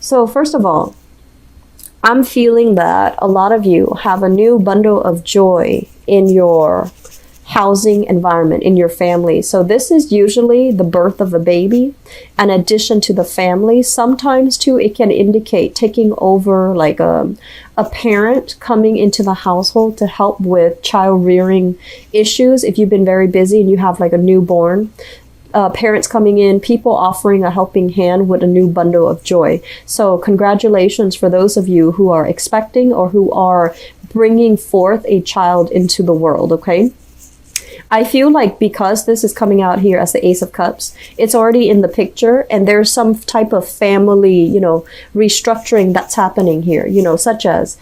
So first of all, I'm feeling that a lot of you have a new bundle of joy in your housing environment, in your family. So this is usually the birth of a baby, an addition to the family. Sometimes too, it can indicate taking over, like a parent coming into the household to help with child rearing issues. If you've been very busy and you have like a newborn, parents coming in, people offering a helping hand with a new bundle of joy. So congratulations for those of you who are expecting or who are bringing forth a child into the world, okay? I feel like because this is coming out here as the Ace of Cups, it's already in the picture, and there's some type of family, restructuring that's happening here, such as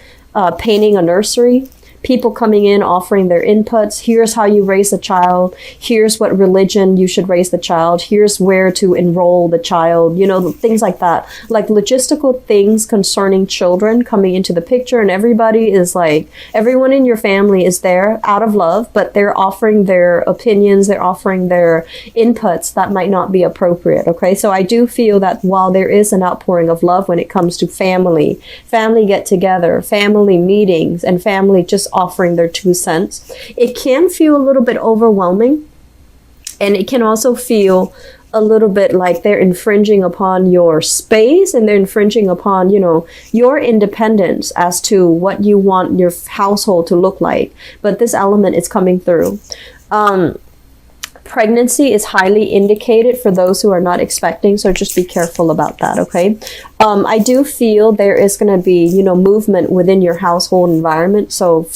painting a nursery, people coming in offering their inputs. Here's how you raise a child. Here's what religion you should raise the child. Here's where to enroll the child, things like that. Like logistical things concerning children coming into the picture, and everybody is like, everyone in your family is there out of love, but they're offering their opinions, they're offering their inputs that might not be appropriate, okay? So I do feel that while there is an outpouring of love when it comes to family get-together, family meetings, and family just offering their 2 cents, it can feel a little bit overwhelming, and it can also feel a little bit like they're infringing upon your space, and they're infringing upon, your independence as to what you want your household to look like. But this element is coming through. Pregnancy is highly indicated for those who are not expecting, so just be careful about that, okay? I do feel there is going to be, movement within your household environment. So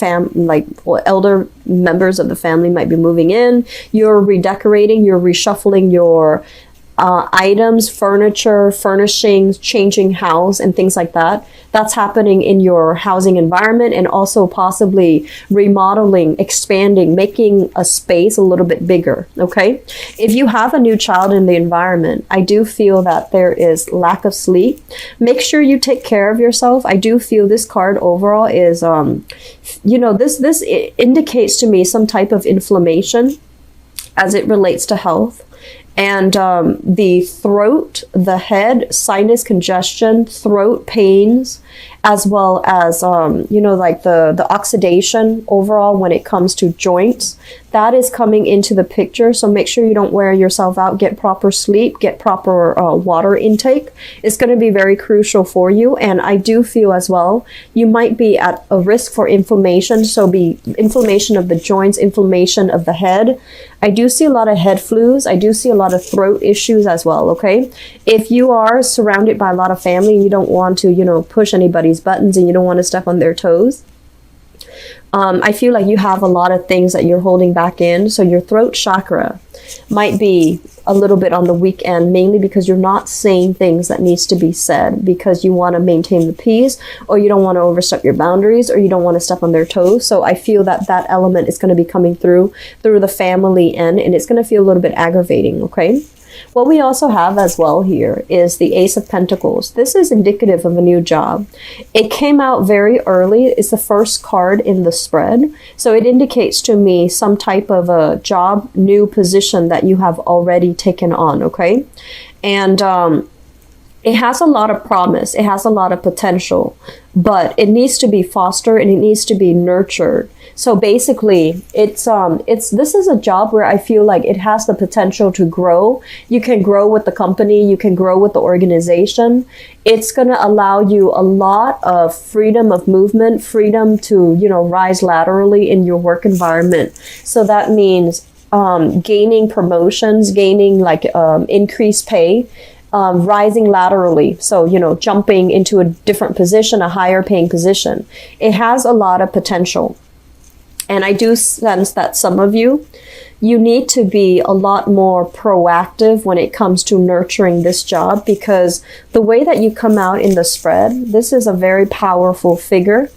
elder members of the family might be moving in. You're redecorating, you're reshuffling your items, furniture, furnishings, changing house, and things like that. That's happening in your housing environment, and also possibly remodeling, expanding, making a space a little bit bigger, okay? If you have a new child in the environment, I do feel that there is lack of sleep. Make sure you take care of yourself. I do feel this card overall is, this indicates to me some type of inflammation as it relates to health. And the throat, the head, sinus congestion, throat pains, as well as, the oxidation overall when it comes to joints, that is coming into the picture. So make sure you don't wear yourself out. Get proper sleep, get proper water intake. It's going to be very crucial for you. And I do feel as well, you might be at a risk for inflammation. So be inflammation of the joints, inflammation of the head. I do see a lot of head flus. I do see a lot of throat issues as well, okay? If you are surrounded by a lot of family and you don't want to, push anybody's buttons, and you don't want to step on their toes, I feel like you have a lot of things that you're holding back in. So your throat chakra might be a little bit on the weak end, mainly because you're not saying things that needs to be said because you want to maintain the peace, or you don't want to overstep your boundaries, or you don't want to step on their toes. So I feel that that element is going to be coming through the family end, and it's going to feel a little bit aggravating, okay? What we also have as well here is the Ace of Pentacles. This is indicative of a new job. It came out very early. It's the first card in the spread. So it indicates to me some type of a job, new position that you have already taken on, okay? And it has a lot of promise. It has a lot of potential, but it needs to be fostered and it needs to be nurtured. So basically, this is a job where I feel like it has the potential to grow. You can grow with the company, you can grow with the organization. It's going to allow you a lot of freedom of movement, freedom to, rise laterally in your work environment. So that means gaining promotions, gaining increased pay, rising laterally. So, jumping into a different position, a higher paying position. It has a lot of potential. And I do sense that some of you need to be a lot more proactive when it comes to nurturing this job, because the way that you come out in the spread, this is a very powerful figure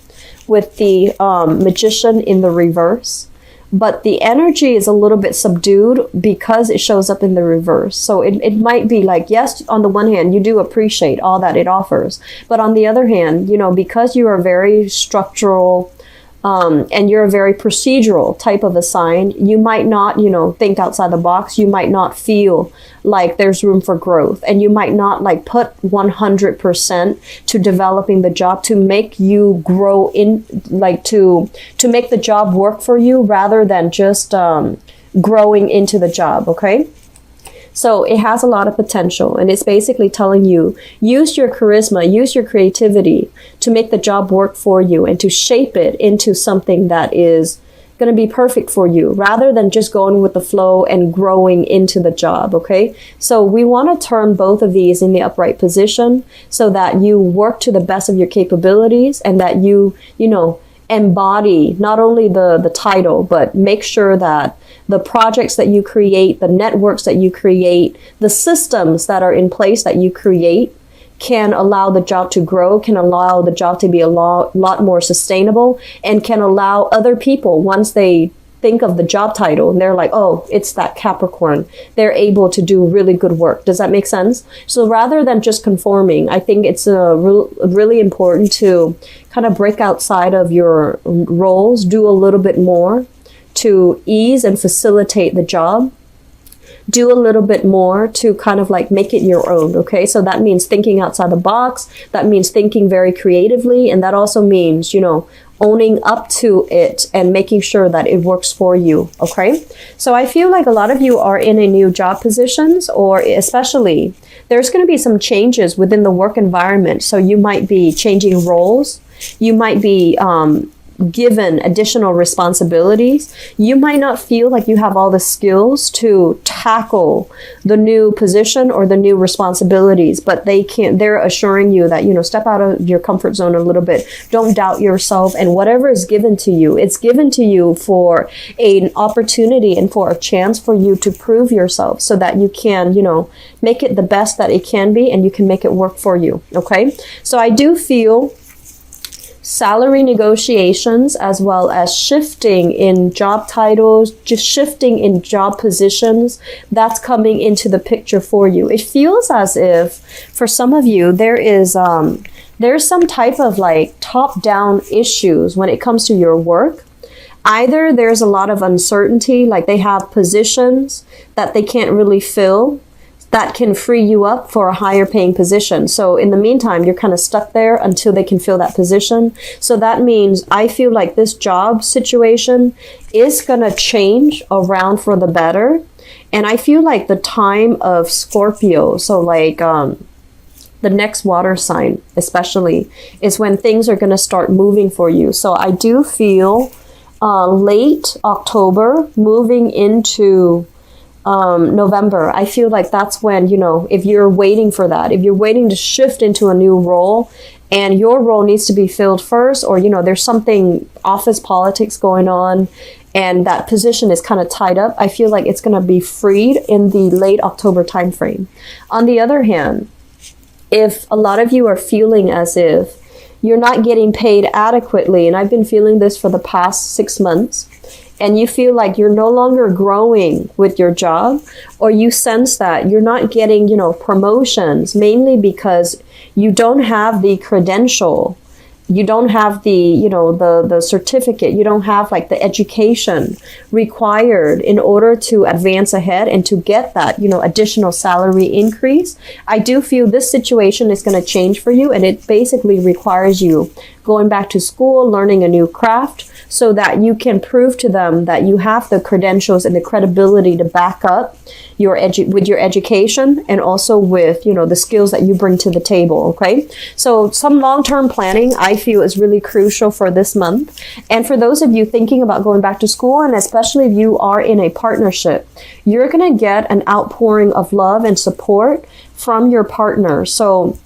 with the Magician in the reverse. But the energy is a little bit subdued because it shows up in the reverse. So it might be like, yes, on the one hand, you do appreciate all that it offers. But on the other hand, because you are very structural, and you're a very procedural type of a sign, you might not, think outside the box. You might not feel like there's room for growth, and you might not like put 100% to developing the job to make you grow in, like to make the job work for you rather than just growing into the job. Okay. So it has a lot of potential, and it's basically telling you, use your charisma, use your creativity to make the job work for you and to shape it into something that is going to be perfect for you rather than just going with the flow and growing into the job. Okay. So we want to turn both of these in the upright position so that you work to the best of your capabilities and that you embody not only the title, but make sure that the projects that you create, the networks that you create, the systems that are in place that you create can allow the job to grow, can allow the job to be a lot more sustainable, and can allow other people, once they think of the job title and they're like, oh, it's that Capricorn, they're able to do really good work. Does that make sense? So rather than just conforming, I think it's really important to kind of break outside of your roles, do a little bit more to ease and facilitate the job. Do a little bit more to kind of like make it your own. Okay. So that means thinking outside the box. That means thinking very creatively. And that also means, owning up to it and making sure that it works for you. Okay. So I feel like a lot of you are in a new job positions, or especially there's going to be some changes within the work environment. So you might be changing roles. You might be, given additional responsibilities. You might not feel like you have all the skills to tackle the new position or the new responsibilities, but they're assuring you that, step out of your comfort zone a little bit. Don't doubt yourself, and whatever is given to you, it's given to you for an opportunity and for a chance for you to prove yourself so that you can, make it the best that it can be, and you can make it work for you. Okay. So I do feel salary negotiations, as well as shifting in job titles, just shifting in job positions, that's coming into the picture for you. It feels as if for some of you there's some type of like top-down issues when it comes to your work. Either there's a lot of uncertainty, like they have positions that they can't really fill that can free you up for a higher paying position. So in the meantime, you're kind of stuck there until they can fill that position. So that means I feel like this job situation is going to change around for the better. And I feel like the time of Scorpio, so like the next water sign especially, is when things are going to start moving for you. So I do feel late October moving into November, I feel like that's when, if you're waiting for that, if you're waiting to shift into a new role and your role needs to be filled first, or, there's something office politics going on and that position is kind of tied up, I feel like it's going to be freed in the late October timeframe. On the other hand, if a lot of you are feeling as if you're not getting paid adequately, and I've been feeling this for the past 6 months, and you feel like you're no longer growing with your job, or you sense that you're not getting, promotions, mainly because you don't have the credential, you don't have the, the certificate, you don't have like the education required in order to advance ahead and to get that, additional salary increase. I do feel this situation is going to change for you, and it basically requires you going back to school, learning a new craft, so that you can prove to them that you have the credentials and the credibility to back up with your education, and also with, the skills that you bring to the table. Okay. So some long-term planning I feel is really crucial for this month. And for those of you thinking about going back to school, and especially if you are in a partnership, you're going to get an outpouring of love and support from your partner. So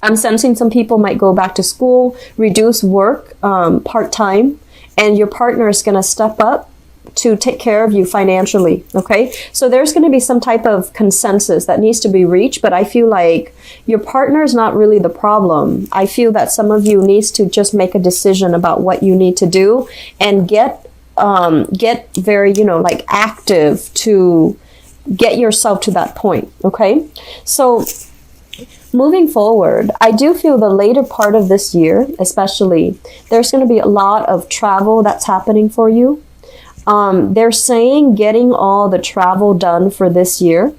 I'm sensing some people might go back to school, reduce work part-time, and your partner is going to step up to take care of you financially. Okay. So there's going to be some type of consensus that needs to be reached, but I feel like your partner is not really the problem. I feel that some of you needs to just make a decision about what you need to do and get very, like active to get yourself to that point. Okay. So Moving forward, I do feel the later part of this year, especially, there's going to be a lot of travel that's happening for you. They're saying getting all the travel done for this year.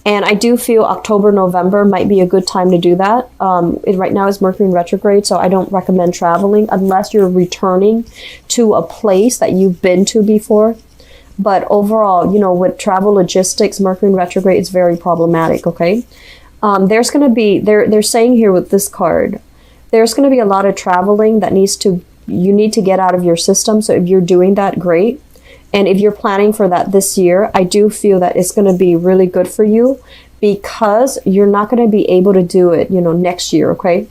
And I do feel October, November might be a good time to do that. Right now is Mercury in retrograde, so I don't recommend traveling unless you're returning to a place that you've been to before. But overall, you know, with travel logistics, Mercury in retrograde is very problematic, okay? There's going to be, they're saying here with this card, there's going to be a lot of traveling that you need to get out of your system. So if you're doing that, great. And if you're planning for that this year, I do feel that it's going to be really good for you because you're not going to be able to do it, you know, next year, okay?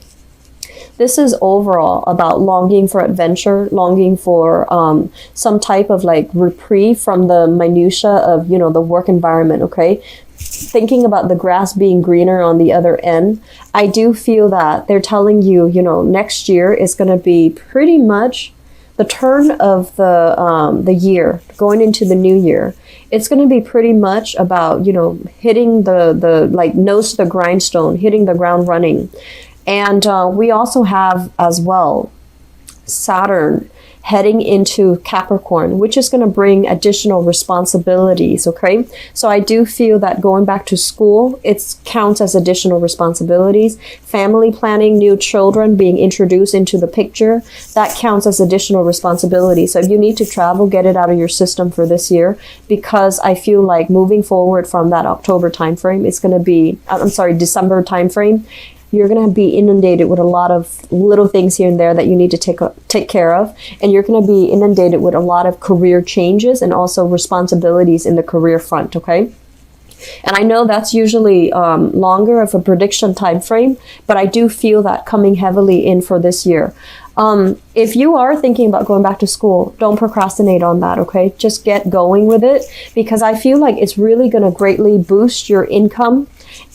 This is overall about longing for adventure, longing for some type of like reprieve from the minutia of, you know, the work environment, okay? Thinking about the grass being greener on the other end, I do feel that they're telling you, you know, next year is going to be pretty much the turn of the year, going into the new year. It's going to be pretty much about, you know, hitting the like nose to the grindstone, hitting the ground running. And we also have as well Saturn heading into Capricorn, which is going to bring additional responsibilities, okay? So I do feel that going back to school, it counts as additional responsibilities. Family planning, new children being introduced into the picture, that counts as additional responsibility. So if you need to travel, get it out of your system for this year, because I feel like moving forward from that October timeframe, it's going to be, December timeframe, you're going to be inundated with a lot of little things here and there that you need to take care of. And you're going to be inundated with a lot of career changes and also responsibilities in the career front, okay? And I know that's usually longer of a prediction time frame, but I do feel that coming heavily in for this year. If you are thinking about going back to school, don't procrastinate on that, okay? Just get going with it, because I feel like it's really going to greatly boost your income.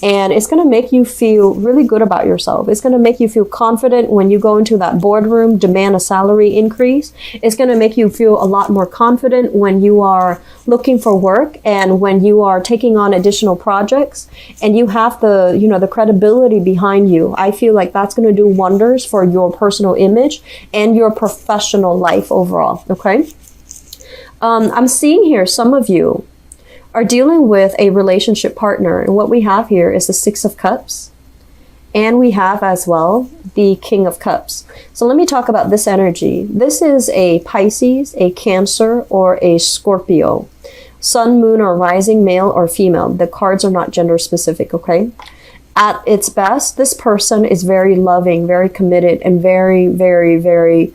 And it's going to make you feel really good about yourself. It's going to make you feel confident when you go into that boardroom, demand a salary increase. It's going to make you feel a lot more confident when you are looking for work and when you are taking on additional projects and you have the, you know, the credibility behind you. I feel like that's going to do wonders for your personal image and your professional life overall, okay? I'm seeing here some of you are dealing with a relationship partner. And what we have here is the Six of Cups. And we have as well the King of Cups. So let me talk about this energy. This is a Pisces, a Cancer, or a Scorpio. Sun, moon, or rising, male or female. The cards are not gender specific, okay? At its best, this person is very loving, very committed, and very, very, very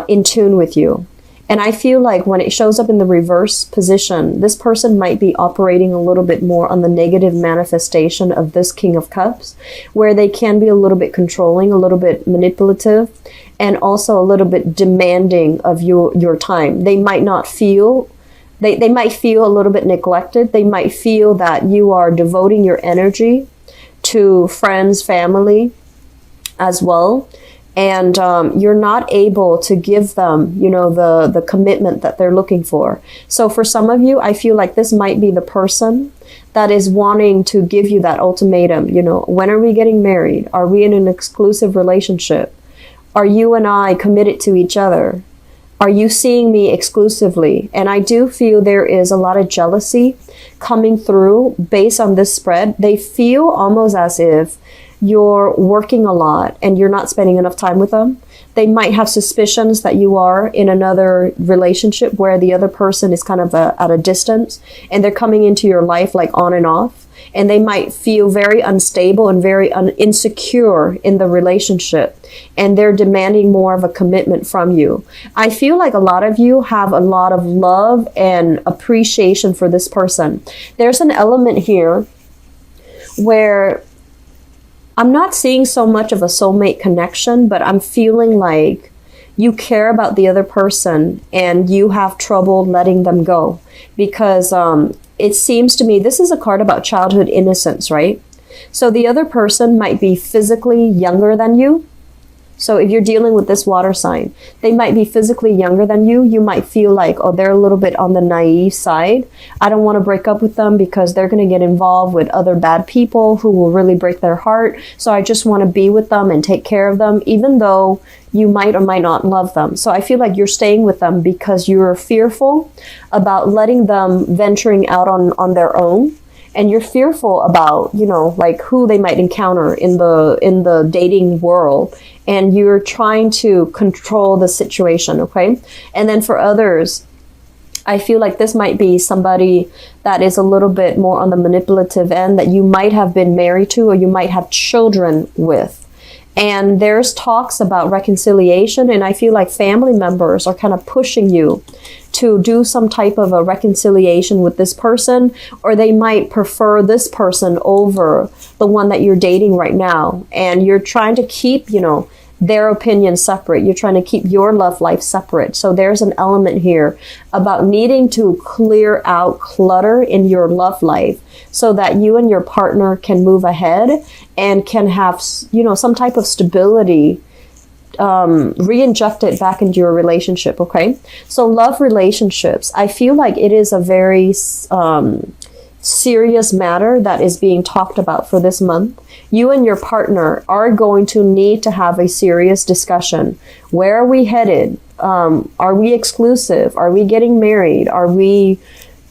in tune with you. And I feel like when it shows up in the reverse position, this person might be operating a little bit more on the negative manifestation of this King of Cups, where they can be a little bit controlling, a little bit manipulative, and also a little bit demanding of your time. They might not feel, they might feel a little bit neglected. They might feel that you are devoting your energy to friends, family as well. And you're not able to give them, you know, the commitment that they're looking for. So for some of you, I feel like this might be the person that is wanting to give you that ultimatum. You know, when are we getting married? Are we in an exclusive relationship? Are you and I committed to each other? Are you seeing me exclusively? And I do feel there is a lot of jealousy coming through based on this spread. They feel almost as if you're working a lot and you're not spending enough time with them. They might have suspicions that you are in another relationship where the other person is kind of at a distance and they're coming into your life like on and off. And they might feel very unstable and very insecure in the relationship. And they're demanding more of a commitment from you. I feel like a lot of you have a lot of love and appreciation for this person. There's an element here where I'm not seeing so much of a soulmate connection, but I'm feeling like you care about the other person and you have trouble letting them go. Because it seems to me, this is a card about childhood innocence, right? So the other person might be physically younger than you. So if you're dealing with this water sign, they might be physically younger than you. You might feel like, oh, they're a little bit on the naive side. I don't want to break up with them because they're going to get involved with other bad people who will really break their heart. So I just want to be with them and take care of them, even though you might or might not love them. So I feel like you're staying with them because you're fearful about letting them venturing out on their own. And you're fearful about, you know, like who they might encounter in the dating world. And you're trying to control the situation, okay? And then for others, I feel like this might be somebody that is a little bit more on the manipulative end that you might have been married to or you might have children with. And there's talks about reconciliation, and I feel like family members are kind of pushing you to do some type of a reconciliation with this person, or they might prefer this person over the one that you're dating right now. And you're trying to keep, you know, their opinion separate. You're trying to keep your love life separate. So there's an element here about needing to clear out clutter in your love life so that you and your partner can move ahead and can have, you know, some type of stability re-injected back into your relationship, okay? So love relationships, I feel like it is a very serious matter that is being talked about for this month. You and your partner are going to need to have a serious discussion. Where are we headed? Are we exclusive? Are we getting married? Are we,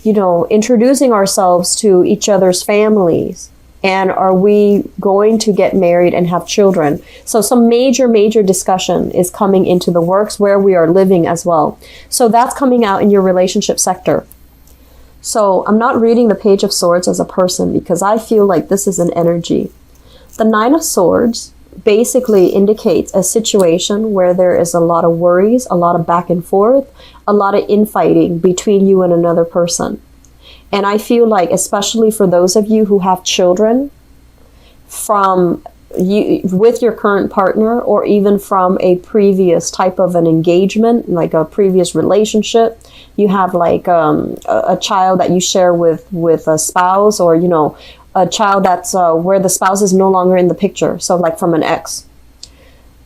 you know, introducing ourselves to each other's families? And are we going to get married and have children? So some major discussion is coming into the works where we are living as well. So that's coming out in your relationship sector. So I'm not reading the Page of Swords as a person because I feel like this is an energy. The Nine of Swords basically indicates a situation where there is a lot of worries, a lot of back and forth, a lot of infighting between you and another person. And I feel like, especially for those of you who have children from you with your current partner, or even from a previous type of an engagement, like a previous relationship, you have like a child that you share with a spouse, or, you know, a child that's where the spouse is no longer in the picture. So like from an ex.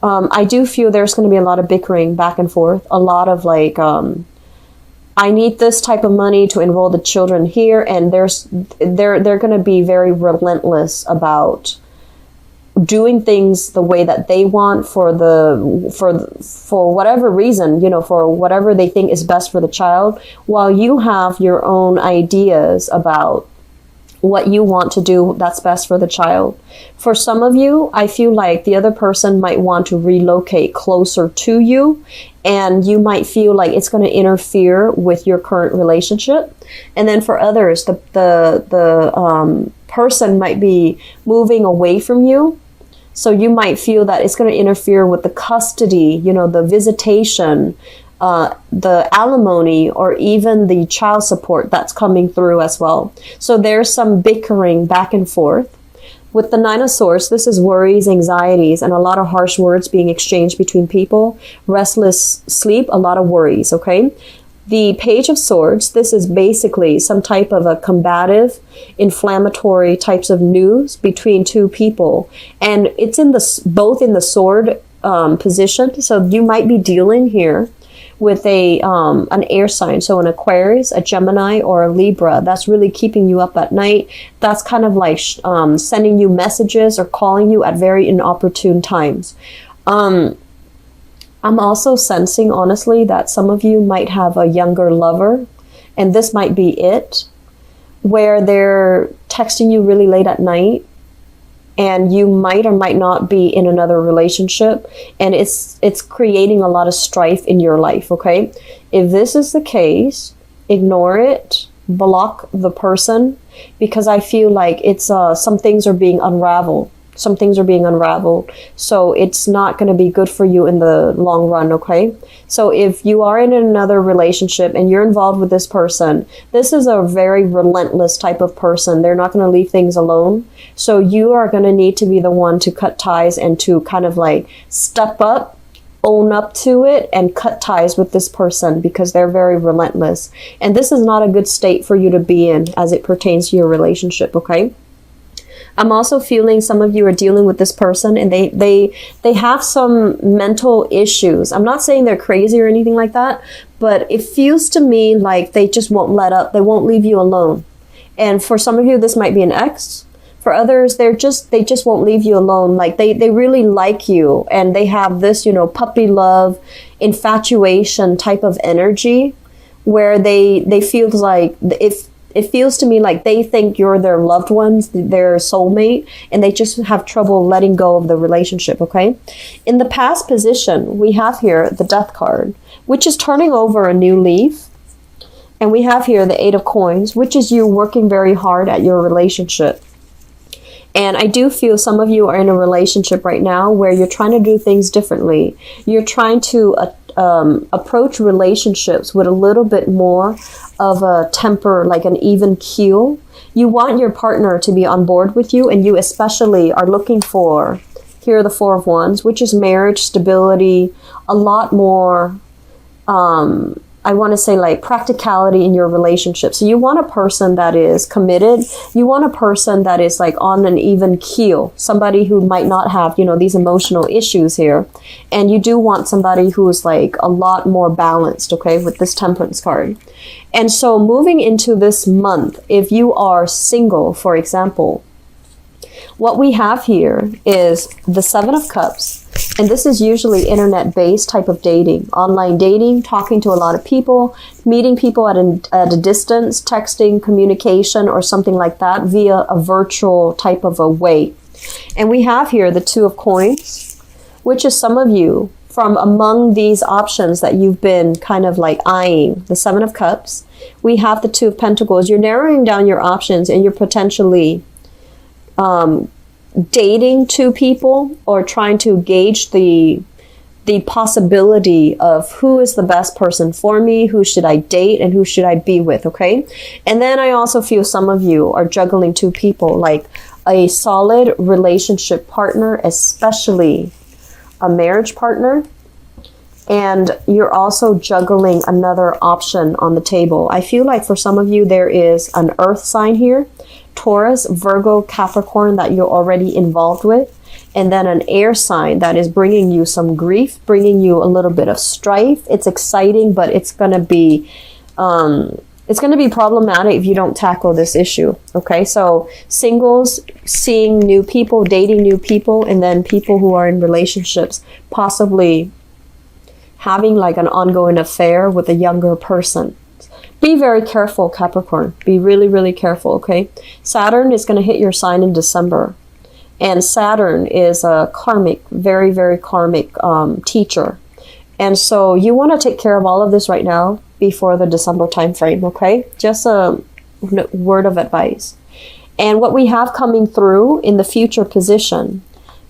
I do feel there's going to be a lot of bickering back and forth, a lot of like, I need this type of money to enroll the children here, and they're going to be very relentless about doing things the way that they want for whatever reason, you know, for whatever they think is best for the child, while you have your own ideas about what you want to do that's best for the child. For some of you, I feel like the other person might want to relocate closer to you, and you might feel like it's going to interfere with your current relationship. And then for others, the person might be moving away from you. So you might feel that it's going to interfere with the custody, you know, the visitation, the alimony, or even the child support that's coming through as well. So there's some bickering back and forth. With the Nine of Swords, this is worries, anxieties, and a lot of harsh words being exchanged between people. Restless sleep, a lot of worries, okay? The Page of Swords, this is basically some type of a combative, inflammatory types of news between two people. And it's in both in the sword position. So you might be dealing here with an air sign, so an Aquarius, a Gemini, or a Libra. That's really keeping you up at night. That's kind of like sending you messages or calling you at very inopportune times. I'm also sensing, honestly, that some of you might have a younger lover, and this might be it, where they're texting you really late at night, and you might or might not be in another relationship, and it's creating a lot of strife in your life, okay? If this is the case, ignore it, block the person, because I feel like it's some things are being unraveled. Some things are being unraveled, so it's not going to be good for you in the long run, okay? So if you are in another relationship and you're involved with this person, this is a very relentless type of person. They're not going to leave things alone. So you are going to need to be the one to cut ties and to kind of like step up, own up to it, and cut ties with this person, because they're very relentless. And this is not a good state for you to be in as it pertains to your relationship, okay? I'm also feeling some of you are dealing with this person and they have some mental issues. I'm not saying they're crazy or anything like that, but it feels to me like they just won't let up. They won't leave you alone. And for some of you, this might be an ex. For others, they just won't leave you alone. Like they really like you, and they have this, puppy love, infatuation type of energy, where they feel like, it feels to me like they think you're their loved ones, their soulmate, and they just have trouble letting go of the relationship, okay? In the past position, we have here the Death card, which is turning over a new leaf. And we have here the Eight of Coins, which is you working very hard at your relationship. And I do feel some of you are in a relationship right now where you're trying to do things differently. You're trying to approach relationships with a little bit more of a temper, like an even keel. You want your partner to be on board with you, and you especially are looking for, here are the Four of Wands, which is marriage, stability, a lot more, I want to say like practicality in your relationship. So you want a person that is committed. You want a person that is like on an even keel, somebody who might not have, these emotional issues here. And you do want somebody who is like a lot more balanced, okay, with this Temperance card. And so moving into this month, if you are single, for example, what we have here is the Seven of Cups. And this is usually internet-based type of dating, online dating, talking to a lot of people, meeting people at a distance, texting, communication, or something like that via a virtual type of a way. And we have here the Two of Coins, which is some of you from among these options that you've been kind of like eyeing, the Seven of Cups. We have the Two of Pentacles. You're narrowing down your options, and you're potentially dating two people, or trying to gauge the possibility of who is the best person for me, who should I date, and who should I be with, okay? And then I also feel some of you are juggling two people, like a solid relationship partner, especially a marriage partner, and you're also juggling another option on the table. I feel like for some of you there is an earth sign here, Taurus, Virgo, Capricorn, that you're already involved with, and then an air sign that is bringing you some grief, bringing you a little bit of strife. It's exciting, but it's going to be problematic if you don't tackle this issue. Okay, so singles, seeing new people, dating new people, and then people who are in relationships, possibly having like an ongoing affair with a younger person. Be very careful, Capricorn. Be really, really careful, okay? Saturn is going to hit your sign in December. And Saturn is a karmic, very, very karmic teacher. And so you want to take care of all of this right now before the December time frame, okay? Just a word of advice. And what we have coming through in the future position,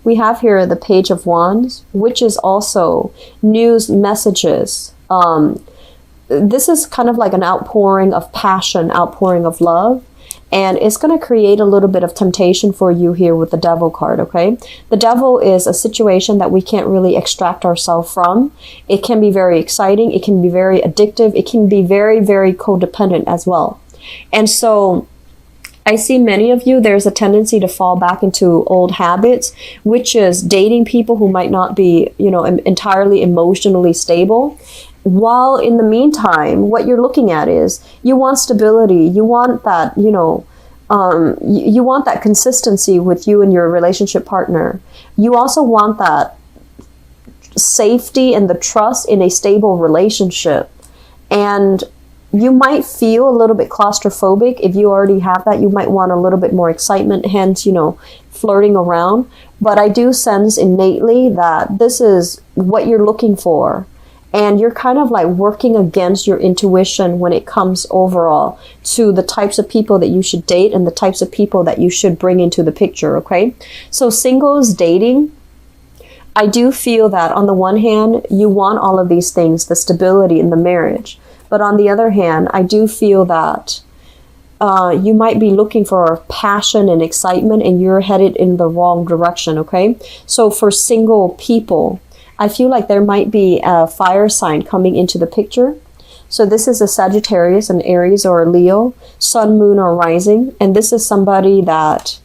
we have here the Page of Wands, which is also news, messages. This is kind of like an outpouring of passion, outpouring of love. And it's going to create a little bit of temptation for you here with the Devil card, okay? The Devil is a situation that we can't really extract ourselves from. It can be very exciting. It can be very addictive. It can be very, very codependent as well. And so I see many of you, there's a tendency to fall back into old habits, which is dating people who might not be, entirely emotionally stable. While in the meantime, what you're looking at is you want stability. You want that, you want that consistency with you and your relationship partner. You also want that safety and the trust in a stable relationship. And you might feel a little bit claustrophobic. If you already have that, you might want a little bit more excitement, hence, flirting around. But I do sense innately that this is what you're looking for. And you're kind of like working against your intuition when it comes overall to the types of people that you should date and the types of people that you should bring into the picture, okay? So singles dating, I do feel that on the one hand, you want all of these things, the stability in the marriage. But on the other hand, I do feel that you might be looking for passion and excitement, and you're headed in the wrong direction, okay? So for single people, I feel like there might be a fire sign coming into the picture. So this is a Sagittarius, an Aries, or a Leo, Sun, Moon, or Rising. And this is somebody that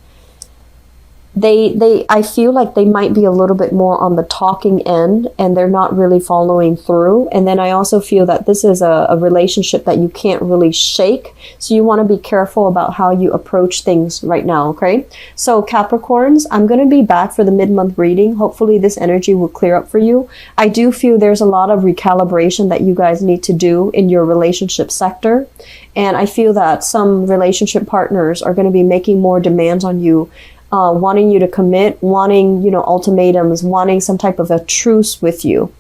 I feel like they might be a little bit more on the talking end and they're not really following through. And then I also feel that this is a relationship that you can't really shake. So you want to be careful about how you approach things right now, okay? So Capricorns, I'm going to be back for the mid-month reading. Hopefully this energy will clear up for you. I do feel there's a lot of recalibration that you guys need to do in your relationship sector. And I feel that some relationship partners are going to be making more demands on you, wanting you to commit, wanting, ultimatums, wanting some type of a truce with you.